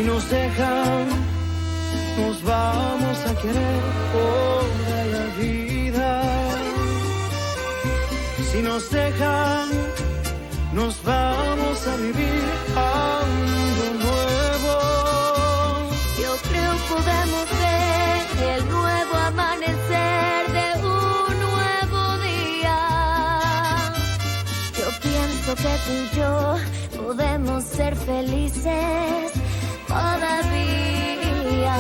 nos dejan, nos vamos a querer toda la vida. Si nos dejan, nos vamos a vivir algo nuevo. Yo creo podemos ver el nuevo amanecer de un nuevo día. Yo pienso que tú y yo podemos ser felices todavía.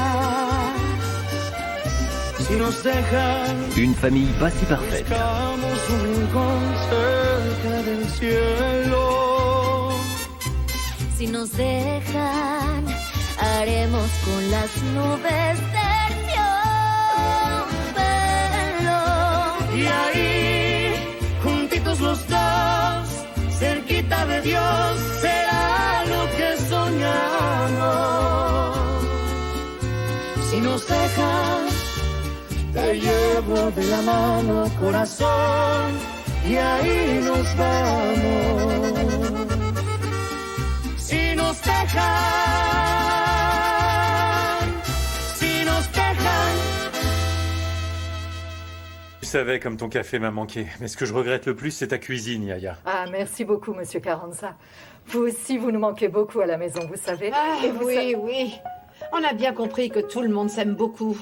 Si nos dejan, Une famille pas si parfaite. buscamos un rincón cerca del cielo. Si nos dejan, haremos con las nubes terciopelo. Y ahí, juntitos los dos, cerquita de Dios, será lo que soñamos. Si nos dejan, te llevo de la mano, corazón, y ahí nos vamos. Si nos dejan, si nos dejan. Tu savais comme ton café m'a manqué. Mais ce que je regrette le plus, c'est ta cuisine, Yaya. Ah, merci beaucoup, Monsieur Carranza. Vous aussi, vous nous manquez beaucoup à la maison, vous savez. Ah, Et vous oui, oui. On a bien compris que tout le monde s'aime beaucoup.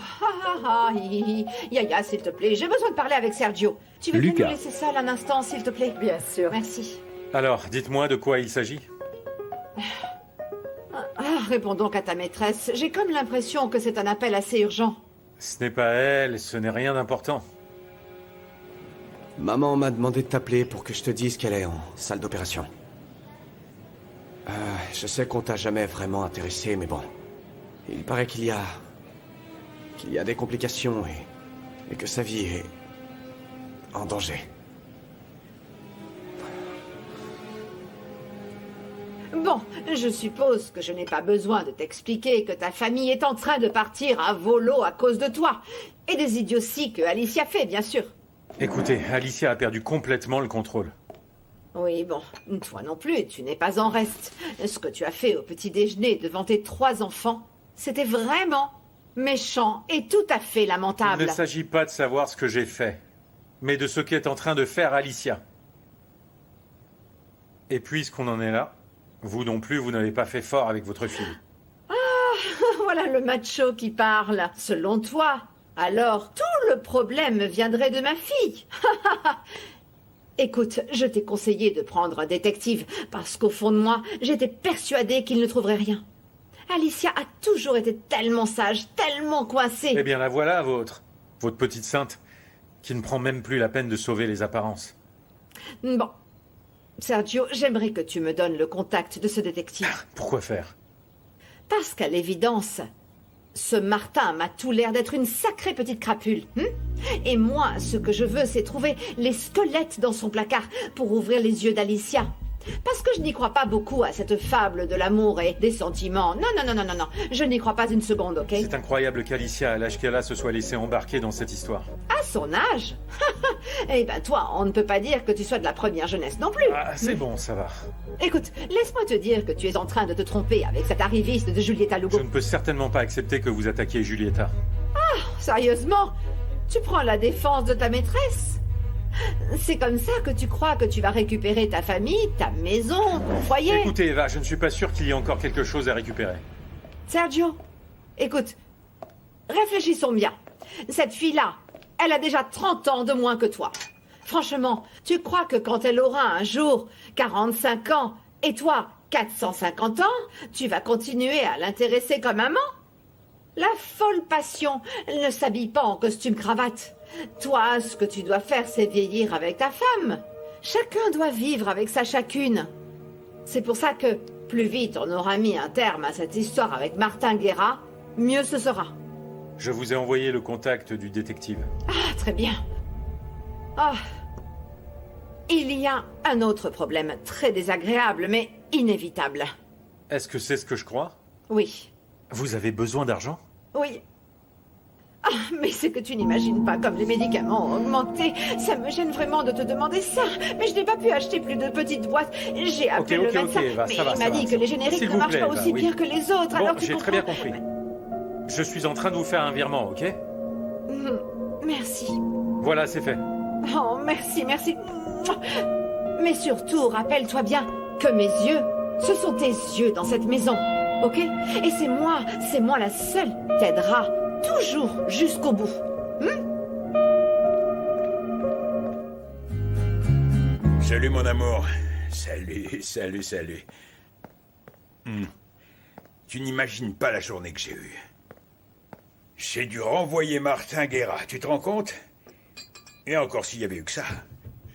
Yaya, s'il te plaît, j'ai besoin de parler avec Sergio. Tu veux bien Lucas. nous laisser seul un instant, s'il te plaît? Bien sûr. Merci. Alors, dites-moi de quoi il s'agit. Réponds donc à ta maîtresse. J'ai comme l'impression que c'est un appel assez urgent. Ce n'est pas elle, ce n'est rien d'important. Maman m'a demandé de t'appeler pour que je te dise qu'elle est en salle d'opération. Je sais qu'on t'a jamais vraiment intéressé, mais bon. Il paraît qu'il y a des complications et que sa vie est en danger. Bon, je suppose que je n'ai pas besoin de t'expliquer que ta famille est en train de partir à volo à cause de toi. Et des idioties que Alicia fait, bien sûr. Écoutez, Alicia a perdu complètement le contrôle. Oui, bon, toi non plus, tu n'es pas en reste. Ce que tu as fait au petit déjeuner devant tes 3 enfants, c'était vraiment méchant et tout à fait Il lamentable. ne s'agit pas de savoir ce que j'ai fait, mais de ce qu'est en train de faire Alicia. Et puisqu'on en est là, vous non plus, vous n'avez pas fait fort avec votre fille. Voilà le macho qui parle. Selon toi, alors tout le problème viendrait de ma fille. Écoute, je t'ai conseillé de prendre un détective parce qu'au fond de moi, j'étais persuadée qu'il ne trouverait rien. Alicia a toujours été tellement sage, tellement coincée. Eh bien la voilà, votre petite sainte, qui ne prend même plus la peine de sauver les apparences. Bon, Sergio, j'aimerais que tu me donnes le contact de ce détective. Pourquoi faire? Parce qu'à l'évidence, ce Martin m'a tout l'air d'être une sacrée petite crapule. Et moi, ce que je veux, c'est trouver les squelettes dans son placard pour ouvrir les yeux d'Alicia. Parce que je n'y crois pas beaucoup à cette fable de l'amour et des sentiments. Non, je n'y crois pas une seconde, ok? C'est incroyable qu'Alicia, à l'âge qu'elle a, se soit laissée embarquer dans cette histoire. À son âge? Eh ben toi, on ne peut pas dire que tu sois de la première jeunesse non plus. Ah, c'est bon, ça va. Écoute, laisse-moi te dire que tu es en train de te tromper avec cet arriviste de Giulietta Lugo. Je ne peux certainement pas accepter que vous attaquiez Giulietta. Sérieusement? Tu prends la défense de ta maîtresse? C'est comme ça que tu crois que tu vas récupérer ta famille, ta maison, ton foyer? Écoutez, Eva, je ne suis pas sûr qu'il y ait encore quelque chose à récupérer. Sergio, écoute, réfléchissons bien. Cette fille-là, elle a déjà 30 ans de moins que toi. Franchement, tu crois que quand elle aura un jour 45 ans et toi 450 ans, tu vas continuer à l'intéresser comme amant? La folle passion, elle ne s'habille pas en costume-cravate. Toi, ce que tu dois faire, c'est vieillir avec ta femme. Chacun doit vivre avec sa chacune. C'est pour ça que, plus vite on aura mis un terme à cette histoire avec Martin Guerra, mieux ce sera. Je vous ai envoyé le contact du détective. Ah, très bien. Ah. Il y a un autre problème très désagréable, mais inévitable. Est-ce que c'est ce que je crois? Oui. Vous avez besoin d'argent? Oui. Mais c'est que tu n'imagines pas comme les médicaments ont augmenté. Ça me gêne vraiment de te demander ça. Mais je n'ai pas pu acheter plus de petites boîtes. J'ai appelé le médecin, mais il m'a dit que les génériques S'il ne vous marchent plaît, pas aussi oui. bien que les autres. Bon, Alors tu j'ai très bien compris. Je suis en train de vous faire un virement, ok? Merci. Voilà, c'est fait. Oh, merci, merci. Mais surtout, rappelle-toi bien que mes yeux, ce sont tes yeux dans cette maison, ok? Et c'est moi la seule qui t'aidera toujours jusqu'au bout. Salut mon amour. Salut. Tu n'imagines pas la journée que j'ai eue. J'ai dû renvoyer Martin Guerra, tu te rends compte? Et encore s'il y avait eu que ça.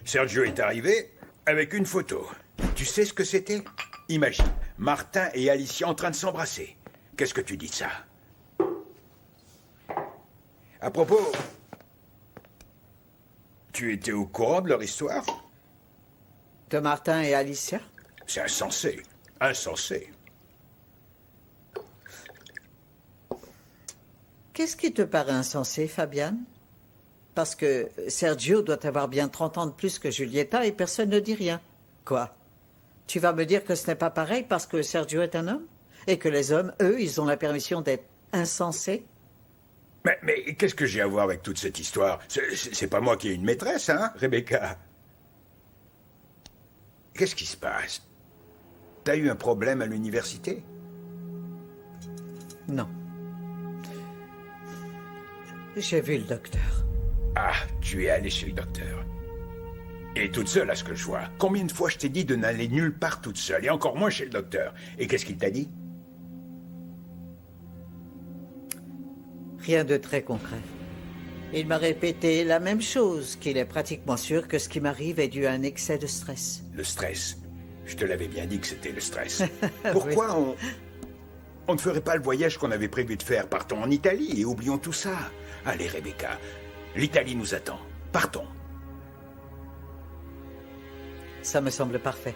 Sergio est arrivé avec une photo. Tu sais ce que c'était? Imagine, Martin et Alicia en train de s'embrasser. Qu'est-ce que tu dis de ça? À propos, tu étais au courant de leur histoire? De Martin et Alicia? C'est insensé. Insensé. Qu'est-ce qui te paraît insensé, Fabienne? Parce que Sergio doit avoir bien 30 ans de plus que Julieta et personne ne dit rien. Quoi? Tu vas me dire que ce n'est pas pareil parce que Sergio est un homme? Et que les hommes, eux, ils ont la permission d'être insensés? Mais qu'est-ce que j'ai à voir avec toute cette histoire? C'est pas moi qui ai une maîtresse, hein, Rebecca? Qu'est-ce qui se passe? T'as eu un problème à l'université? Non. J'ai vu le docteur. Ah, tu es allée chez le docteur. Et toute seule, à ce que je vois. Combien de fois je t'ai dit de n'aller nulle part toute seule, et encore moins chez le docteur? Et qu'est-ce qu'il t'a dit? Rien de très concret. Il m'a répété la même chose, qu'il est pratiquement sûr que ce qui m'arrive est dû à un excès de stress. Le stress. Je te l'avais bien dit que c'était le stress. Pourquoi on ne ferait pas le voyage qu'on avait prévu de faire? Partons en Italie et oublions tout ça. Allez, Rebecca. L'Italie nous attend. Partons. Ça me semble parfait.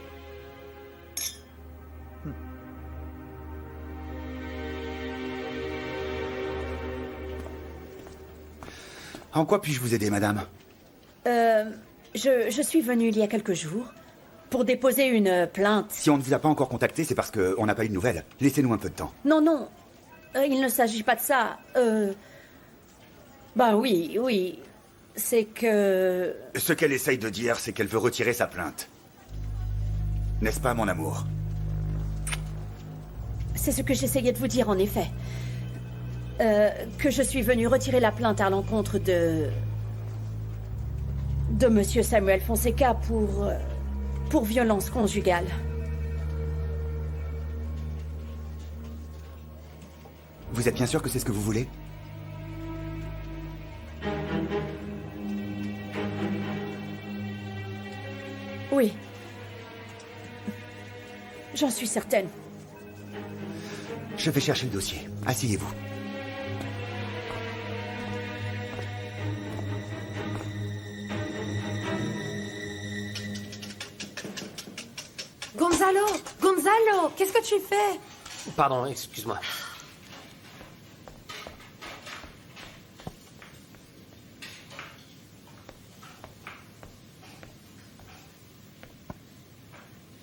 En quoi puis-je vous aider, madame? Je suis venue il y a quelques jours pour déposer une plainte. Si on ne vous a pas encore contacté, c'est parce qu'on n'a pas eu de nouvelles. Laissez-nous un peu de temps. Non, il ne s'agit pas de ça. Bah oui, c'est que... Ce qu'elle essaye de dire, c'est qu'elle veut retirer sa plainte. N'est-ce pas, mon amour? C'est ce que j'essayais de vous dire, en effet. Que je suis venue retirer la plainte à l'encontre de Monsieur Samuel Fonseca pour violence conjugale. Vous êtes bien sûr que c'est ce que vous voulez? Oui. J'en suis certaine. Je vais chercher le dossier. Asseyez-vous. Gonzalo, qu'est-ce que tu fais? Pardon, excuse-moi.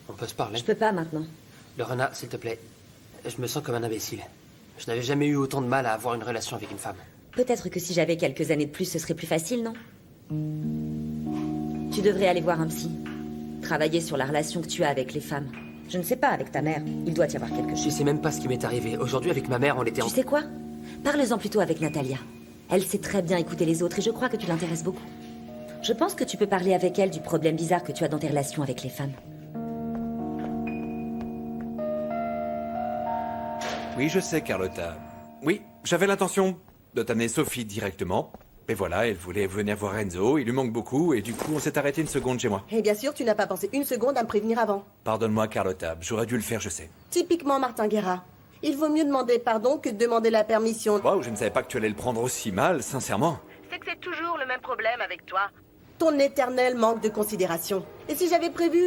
On peut se parler? Je peux pas maintenant. Lorena, s'il te plaît. Je me sens comme un imbécile. Je n'avais jamais eu autant de mal à avoir une relation avec une femme. Peut-être que si j'avais quelques années de plus, ce serait plus facile, non? Tu devrais aller voir un psy. Travailler sur la relation que tu as avec les femmes. Je ne sais pas, avec ta mère. Il doit y avoir quelque chose. Je sais même pas ce qui m'est arrivé. Aujourd'hui, avec ma mère, on était en... Tu sais quoi? Parle-en plutôt avec Natalia. Elle sait très bien écouter les autres et je crois que tu l'intéresses beaucoup. Je pense que tu peux parler avec elle du problème bizarre que tu as dans tes relations avec les femmes. Oui, je sais, Carlotta. Oui, j'avais l'intention de t'amener Sophie directement. Et voilà, elle voulait venir voir Enzo, il lui manque beaucoup, et du coup, on s'est arrêté une seconde chez moi. Et bien sûr, tu n'as pas pensé une seconde à me prévenir avant. Pardonne-moi, Carlotta, j'aurais dû le faire, je sais. Typiquement Martin Guerra. Il vaut mieux demander pardon que de demander la permission. Waouh, je ne savais pas que tu allais le prendre aussi mal, sincèrement. C'est que c'est toujours le même problème avec toi. Ton éternel manque de considération. Et si j'avais prévu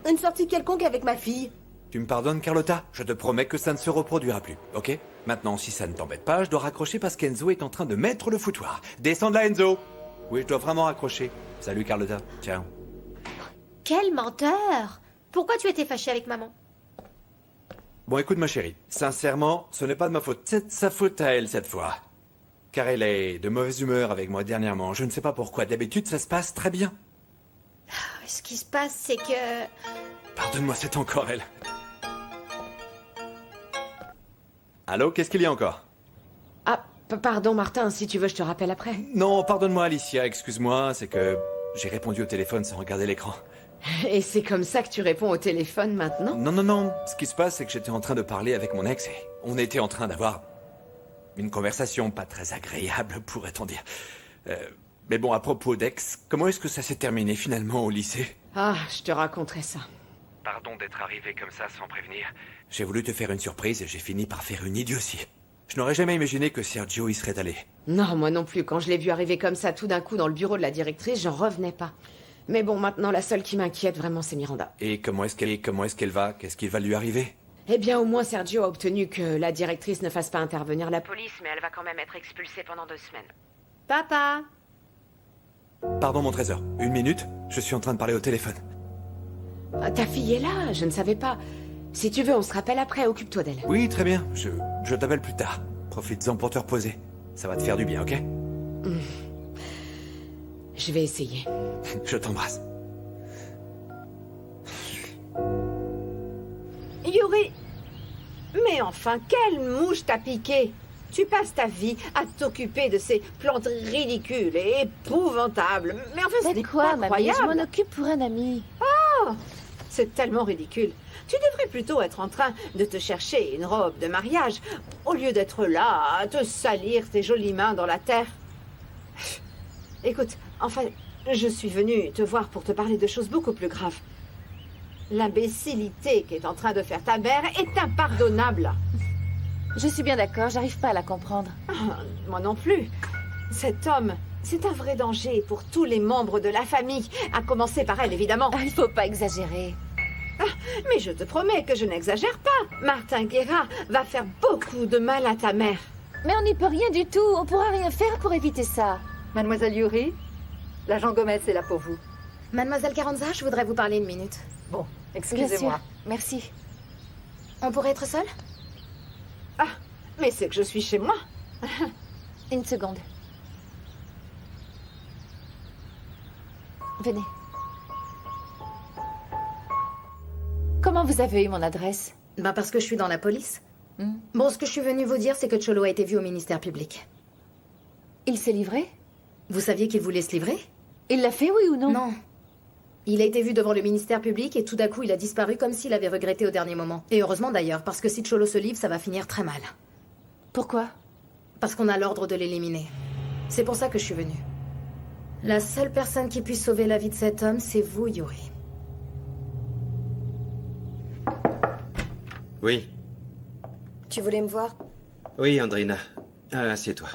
une sortie quelconque avec ma fille? Tu me pardonnes, Carlotta? Je te promets que ça ne se reproduira plus, ok? Maintenant, si ça ne t'embête pas, je dois raccrocher parce qu'Enzo est en train de mettre le foutoir. Descends de là, Enzo. Oui, je dois vraiment raccrocher. Salut, Carlotta. Ciao. Quel menteur! Pourquoi tu étais fâchée avec maman? Bon, écoute, ma chérie. Sincèrement, ce n'est pas de ma faute. C'est de sa faute à elle, cette fois. Car elle est de mauvaise humeur avec moi dernièrement. Je ne sais pas pourquoi. D'habitude, ça se passe très bien. Ce qui se passe, c'est que... Pardonne-moi, c'est encore elle. Allô, qu'est-ce qu'il y a encore? Ah, pardon, Martin, si tu veux, je te rappelle après. Non, pardonne-moi, Alicia, excuse-moi, c'est que j'ai répondu au téléphone sans regarder l'écran. Et c'est comme ça que tu réponds au téléphone maintenant? Non. Ce qui se passe, c'est que j'étais en train de parler avec mon ex et on était en train d'avoir une conversation pas très agréable, pourrait-on dire. Mais bon, à propos d'ex, comment est-ce que ça s'est terminé finalement au lycée? Ah, je te raconterai ça. Pardon d'être arrivé comme ça sans prévenir. J'ai voulu te faire une surprise et j'ai fini par faire une idiotie. Je n'aurais jamais imaginé que Sergio y serait allé. Non, moi non plus. Quand je l'ai vu arriver comme ça tout d'un coup dans le bureau de la directrice, j'en revenais pas. Mais bon, maintenant, la seule qui m'inquiète vraiment, c'est Miranda. Et comment est-ce qu'elle va? Qu'est-ce qui va lui arriver? Eh bien, au moins, Sergio a obtenu que la directrice ne fasse pas intervenir la police, mais elle va quand même être expulsée pendant 2 semaines. Papa! Pardon, mon trésor. 1 minute, je suis en train de parler au téléphone. Ah, ta fille est là, je ne savais pas. Si tu veux, on se rappelle après, occupe-toi d'elle. Oui, très bien. Je t'appelle plus tard. Profites-en pour te reposer. Ça va te faire du bien, ok? Je vais essayer. Je t'embrasse. Yuri! Mais enfin, quelle mouche t'a piqué? Tu passes ta vie à t'occuper de ces plantes ridicules et épouvantables. Mais enfin, ce n'est pas incroyable. Je m'en occupe pour un ami. Oh! C'est tellement ridicule. Tu devrais plutôt être en train de te chercher une robe de mariage, au lieu d'être là à te salir tes jolies mains dans la terre. Écoute, enfin, je suis venue te voir pour te parler de choses beaucoup plus graves. L'imbécilité qu'est en train de faire ta mère est impardonnable. Je suis bien d'accord, j'arrive pas à la comprendre. Ah, moi non plus. Cet homme, c'est un vrai danger pour tous les membres de la famille, à commencer par elle, évidemment. Il faut pas exagérer. Ah, mais je te promets que je n'exagère pas. Martin Guerra va faire beaucoup de mal à ta mère. Mais on n'y peut rien du tout, on pourra rien faire pour éviter ça. Mademoiselle Yuri, l'agent Gomez est là pour vous. Mademoiselle Carranza, je voudrais vous parler 1 minute. Bon, excusez-moi. Merci. On pourrait être seul? Ah, mais c'est que je suis chez moi. 1 seconde. Venez. Comment vous avez eu mon adresse? Parce que je suis dans la police. Bon, ce que je suis venue vous dire, c'est que Cholo a été vu au ministère public. Il s'est livré? Vous saviez qu'il voulait se livrer? Il l'a fait, oui ou non? Non. Il a été vu devant le ministère public et tout d'un coup, il a disparu comme s'il avait regretté au dernier moment. Et heureusement d'ailleurs, parce que si Cholo se livre, ça va finir très mal. Pourquoi? Parce qu'on a l'ordre de l'éliminer. C'est pour ça que je suis venue. La seule personne qui puisse sauver la vie de cet homme, c'est vous, Yuri. Oui. Tu voulais me voir? Oui, Andrina. Assieds-toi.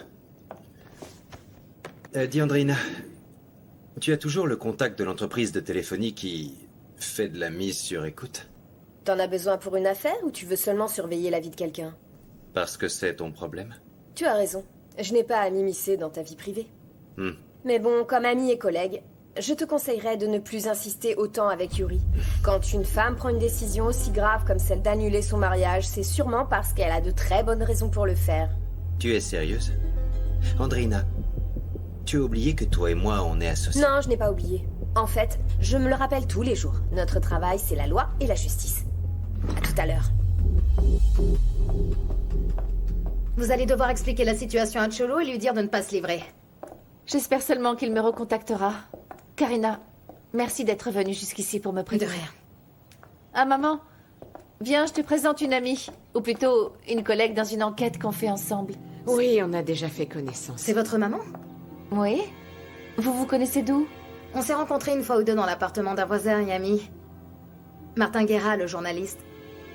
Dis, Andrina, tu as toujours le contact de l'entreprise de téléphonie qui fait de la mise sur écoute? T'en as besoin pour une affaire ou tu veux seulement surveiller la vie de quelqu'un? Parce que c'est ton problème? Tu as raison. Je n'ai pas à m'immiscer dans ta vie privée. Mais bon, comme ami et collègue, je te conseillerais de ne plus insister autant avec Yuri. Quand une femme prend une décision aussi grave comme celle d'annuler son mariage, c'est sûrement parce qu'elle a de très bonnes raisons pour le faire. Tu es sérieuse? Andrina, tu as oublié que toi et moi, on est associés? Non, je n'ai pas oublié. En fait, je me le rappelle tous les jours. Notre travail, c'est la loi et la justice. À tout à l'heure. Vous allez devoir expliquer la situation à Cholo et lui dire de ne pas se livrer. J'espère seulement qu'il me recontactera. Karina, merci d'être venue jusqu'ici pour me prévenir. De rien. Ah, maman, viens, je te présente une amie. Ou plutôt, une collègue dans une enquête qu'on fait ensemble. Oui, on a déjà fait connaissance. C'est votre maman? Oui. Vous vous connaissez d'où? On s'est rencontrés 1 fois ou 2 dans l'appartement d'un voisin et ami. Martin Guerra, le journaliste.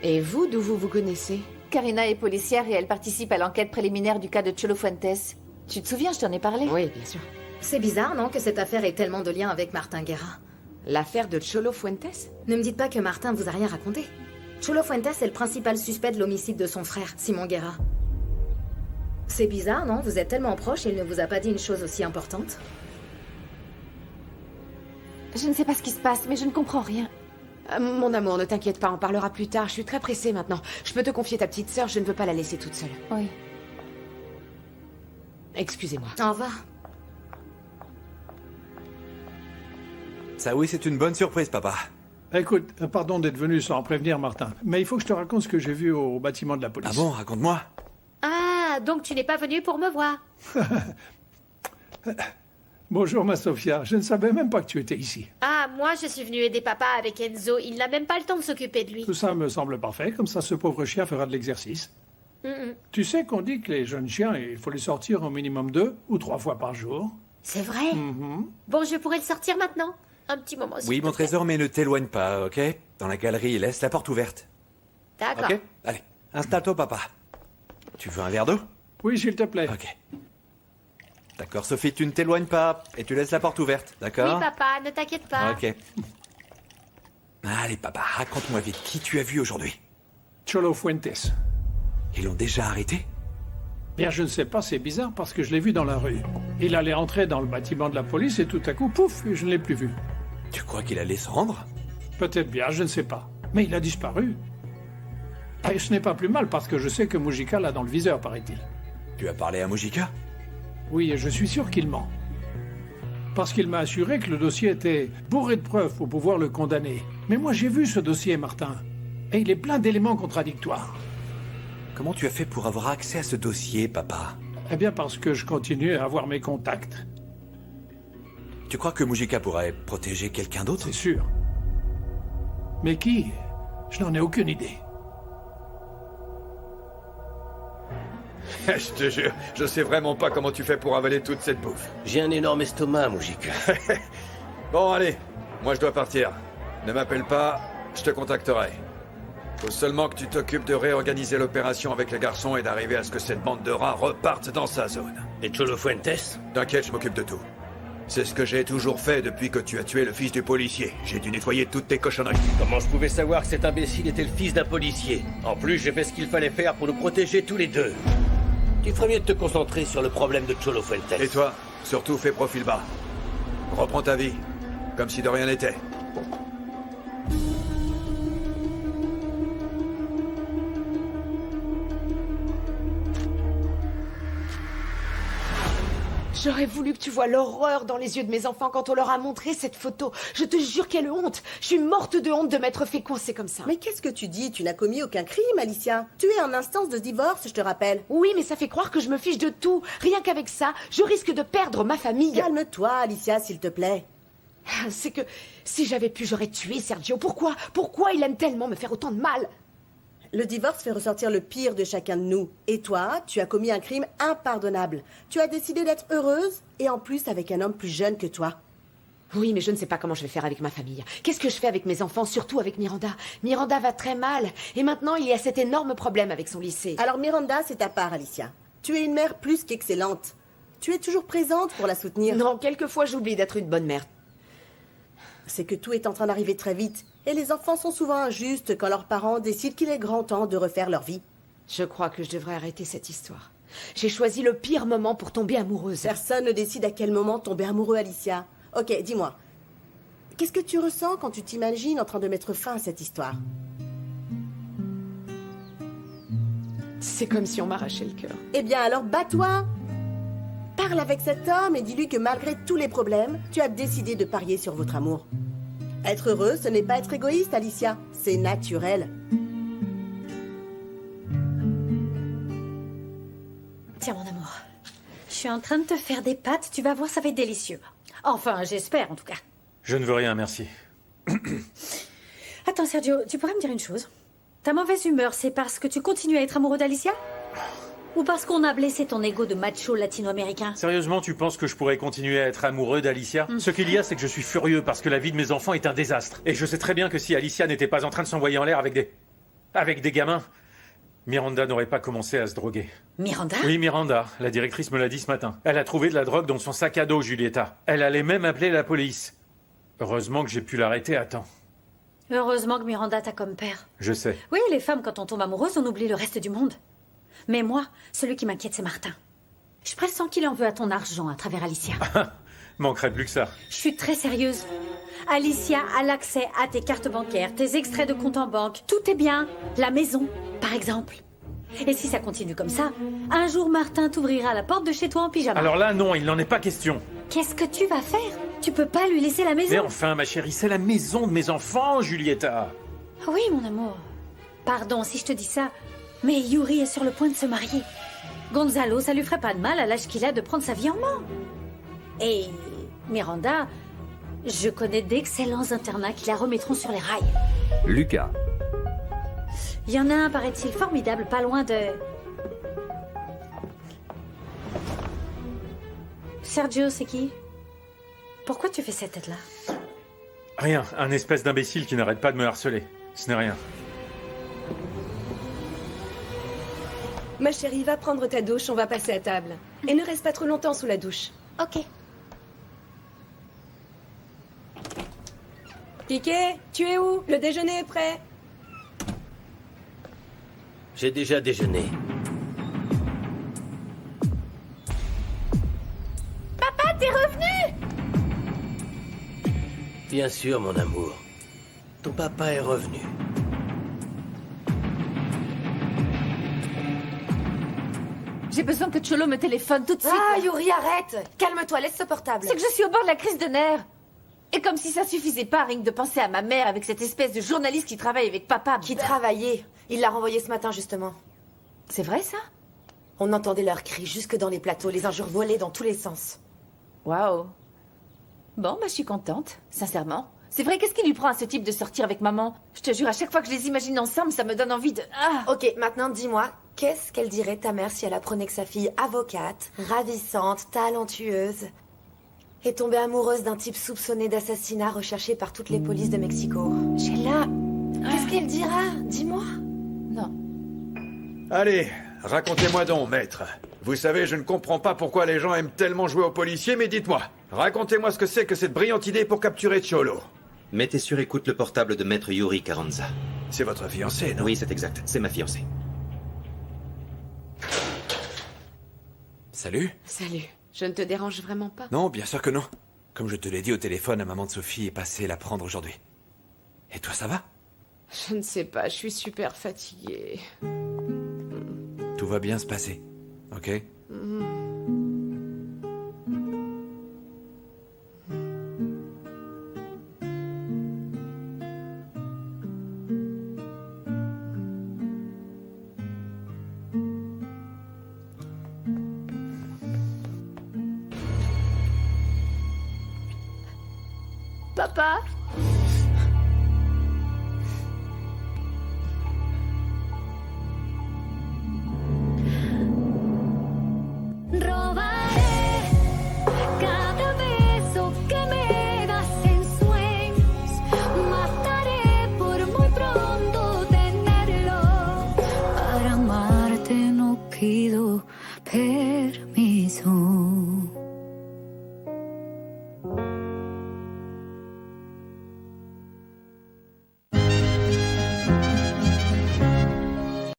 Et vous, d'où vous vous connaissez? Karina est policière et elle participe à l'enquête préliminaire du cas de Cholo Fuentes. Tu te souviens, je t'en ai parlé? Oui, bien sûr. C'est bizarre, non, que cette affaire ait tellement de liens avec Martin Guerra? L'affaire de Cholo Fuentes? Ne me dites pas que Martin vous a rien raconté. Cholo Fuentes est le principal suspect de l'homicide de son frère, Simon Guerra. C'est bizarre, non? Vous êtes tellement proches et il ne vous a pas dit une chose aussi importante. Je ne sais pas ce qui se passe, mais je ne comprends rien. Mon amour, ne t'inquiète pas, on parlera plus tard. Je suis très pressée maintenant. Je peux te confier ta petite sœur, je ne veux pas la laisser toute seule. Oui. Excusez-moi. Au revoir. Ça oui, c'est une bonne surprise, papa. Écoute, pardon d'être venu sans prévenir, Martin, mais il faut que je te raconte ce que j'ai vu au bâtiment de la police. Ah bon, raconte-moi. Ah, donc tu n'es pas venu pour me voir. Bonjour, ma Sofia. Je ne savais même pas que tu étais ici. Ah, moi je suis venue aider papa avec Enzo. Il n'a même pas le temps de s'occuper de lui. Tout ça me semble parfait, comme ça ce pauvre chien fera de l'exercice. Tu sais qu'on dit que les jeunes chiens, il faut les sortir au minimum 2 ou 3 fois par jour. C'est vrai. Bon, je pourrais le sortir maintenant. Un petit moment. Oui, mon trésor, mais ne t'éloigne pas, ok? Dans la galerie, laisse la porte ouverte. D'accord. Ok? Allez, installe-toi, papa. Tu veux un verre d'eau? Oui, s'il te plaît. Ok. D'accord, Sophie, tu ne t'éloignes pas et tu laisses la porte ouverte, d'accord? Oui, papa, ne t'inquiète pas. Ok. Allez, papa, raconte-moi vite qui tu as vu aujourd'hui. Cholo Fuentes. Ils l'ont déjà arrêté? Bien, je ne sais pas, c'est bizarre parce que je l'ai vu dans la rue. Il allait entrer dans le bâtiment de la police et tout à coup, pouf, je ne l'ai plus vu. Tu crois qu'il allait se rendre? Peut-être bien, je ne sais pas. Mais il a disparu. Et ce n'est pas plus mal parce que je sais que Mujica l'a dans le viseur, paraît-il. Tu as parlé à Mujica? Oui, et je suis sûr qu'il ment. Parce qu'il m'a assuré que le dossier était bourré de preuves pour pouvoir le condamner. Mais moi j'ai vu ce dossier, Martin. Et il est plein d'éléments contradictoires. Comment tu as fait pour avoir accès à ce dossier, papa? Eh bien parce que je continue à avoir mes contacts. Tu crois que Mujica pourrait protéger quelqu'un d'autre? C'est sûr. Mais qui? Je n'en ai aucune idée. Je te jure, je sais vraiment pas comment tu fais pour avaler toute cette bouffe. J'ai un énorme estomac, Mujica. Bon, allez, moi je dois partir. Ne m'appelle pas, je te contacterai. Faut seulement que tu t'occupes de réorganiser l'opération avec les garçons et d'arriver à ce que cette bande de rats reparte dans sa zone. Et Cholo Fuentes? T'inquiète, je m'occupe de tout. C'est ce que j'ai toujours fait depuis que tu as tué le fils du policier. J'ai dû nettoyer toutes tes cochonneries. Comment je pouvais savoir que cet imbécile était le fils d'un policier? En plus, j'ai fait ce qu'il fallait faire pour nous protéger tous les deux. Tu ferais mieux de te concentrer sur le problème de Cholo Fuentes. Et toi, surtout fais profil bas. Reprends ta vie, comme si de rien n'était. J'aurais voulu que tu vois l'horreur dans les yeux de mes enfants quand on leur a montré cette photo. Je te jure, quelle honte! Je suis morte de honte de m'être fait coincer comme ça. Mais qu'est-ce que tu dis? Tu n'as commis aucun crime, Alicia. Tu es en instance de divorce, je te rappelle. Oui, mais ça fait croire que je me fiche de tout. Rien qu'avec ça, je risque de perdre ma famille. Calme-toi, Alicia, s'il te plaît. C'est que si j'avais pu, j'aurais tué Sergio. Pourquoi? Pourquoi il aime tellement me faire autant de mal? Le divorce fait ressortir le pire de chacun de nous. Et toi, tu as commis un crime impardonnable. Tu as décidé d'être heureuse, et en plus avec un homme plus jeune que toi. Oui, mais je ne sais pas comment je vais faire avec ma famille. Qu'est-ce que je fais avec mes enfants, surtout avec Miranda? Miranda va très mal. Et maintenant, il y a cet énorme problème avec son lycée. Alors Miranda, c'est ta part, Alicia. Tu es une mère plus qu'excellente. Tu es toujours présente pour la soutenir. Non, quelquefois j'oublie d'être une bonne mère. C'est que tout est en train d'arriver très vite. Et les enfants sont souvent injustes quand leurs parents décident qu'il est grand temps de refaire leur vie. Je crois que je devrais arrêter cette histoire. J'ai choisi le pire moment pour tomber amoureuse. Personne ne décide à quel moment tomber amoureux, Alicia. Ok, dis-moi. Qu'est-ce que tu ressens quand tu t'imagines en train de mettre fin à cette histoire? C'est comme si on m'arrachait le cœur. Eh bien alors, bats-toi! Parle avec cet homme et dis-lui que malgré tous les problèmes, tu as décidé de parier sur votre amour. Être heureux, ce n'est pas être égoïste, Alicia. C'est naturel. Tiens, mon amour. Je suis en train de te faire des pâtes. Tu vas voir, ça va être délicieux. Enfin, j'espère, en tout cas. Je ne veux rien, merci. Attends, Sergio, tu pourrais me dire une chose? Ta mauvaise humeur, c'est parce que tu continues à être amoureux d'Alicia? Ou parce qu'on a blessé ton ego de macho latino-américain? Sérieusement, tu penses que je pourrais continuer à être amoureux d'Alicia? Ce qu'il y a, c'est que je suis furieux parce que la vie de mes enfants est un désastre. Et je sais très bien que si Alicia n'était pas en train de s'envoyer en l'air avec des gamins, Miranda n'aurait pas commencé à se droguer. Miranda? Oui, Miranda. La directrice me l'a dit ce matin. Elle a trouvé de la drogue dans son sac à dos, Julieta. Elle allait même appeler la police. Heureusement que j'ai pu l'arrêter à temps. Heureusement que Miranda t'a comme père. Je sais. Oui, les femmes, quand on tombe amoureuse, on oublie le reste du monde. Mais moi, celui qui m'inquiète, c'est Martin. Je pressens qu'il en veut à ton argent à travers Alicia. Manquerait plus que ça. Je suis très sérieuse. Alicia a l'accès à tes cartes bancaires, tes extraits de compte en banque. Tout est bien. La maison, par exemple. Et si ça continue comme ça, un jour Martin t'ouvrira la porte de chez toi en pyjama. Alors là, non, il n'en est pas question. Qu'est-ce que tu vas faire? Tu peux pas lui laisser la maison. Mais enfin, ma chérie, c'est la maison de mes enfants, Julieta. Oui, mon amour. Pardon si je te dis ça, mais Yuri est sur le point de se marier. Gonzalo, ça lui ferait pas de mal à l'âge qu'il a de prendre sa vie en main. Et Miranda, je connais d'excellents internats qui la remettront sur les rails. Lucas. Il y en a un, paraît-il, formidable, pas loin de... Sergio, c'est qui? Pourquoi tu fais cette tête-là? Rien, un espèce d'imbécile qui n'arrête pas de me harceler. Ce n'est rien. Ma chérie, va prendre ta douche, on va passer à table. Et ne reste pas trop longtemps sous la douche. Ok. Kike, tu es où? Le déjeuner est prêt. J'ai déjà déjeuné. Papa, t'es revenu? Bien sûr, mon amour. Ton papa est revenu. J'ai besoin que Cholo me téléphone tout de suite. Ah, Yuri, arrête! Calme-toi, laisse ce portable. C'est que je suis au bord de la crise de nerfs. Et comme si ça suffisait pas, rien que de penser à ma mère avec cette espèce de journaliste qui travaille avec papa. Qui travaillait? Il l'a renvoyé ce matin, justement. C'est vrai, ça? On entendait leurs cris jusque dans les plateaux, les injures volaient dans tous les sens. Waouh. Bon, bah je suis contente, sincèrement. C'est vrai, qu'est-ce qui lui prend à ce type de sortir avec maman? Je te jure, à chaque fois que je les imagine ensemble, ça me donne envie de... Ah. Ok, maintenant dis-moi, qu'est-ce qu'elle dirait ta mère si elle apprenait que sa fille avocate, ravissante, talentueuse, est tombée amoureuse d'un type soupçonné d'assassinat recherché par toutes les polices de Mexico? Sheila, qu'est-ce qu'elle dira? Dis-moi. Non. Allez, racontez-moi donc, maître. Vous savez, je ne comprends pas pourquoi les gens aiment tellement jouer aux policiers, mais dites-moi, racontez-moi ce que c'est que cette brillante idée pour capturer Cholo. Mettez sur écoute le portable de maître Yuri Carranza. C'est votre fiancée, non? Oui, c'est exact. C'est ma fiancée. Salut. Salut. Je ne te dérange vraiment pas? Non, bien sûr que non. Comme je te l'ai dit au téléphone, la maman de Sophie est passée la prendre aujourd'hui. Et toi, ça va? Je ne sais pas, je suis super fatiguée. Tout va bien se passer, ok? Papa?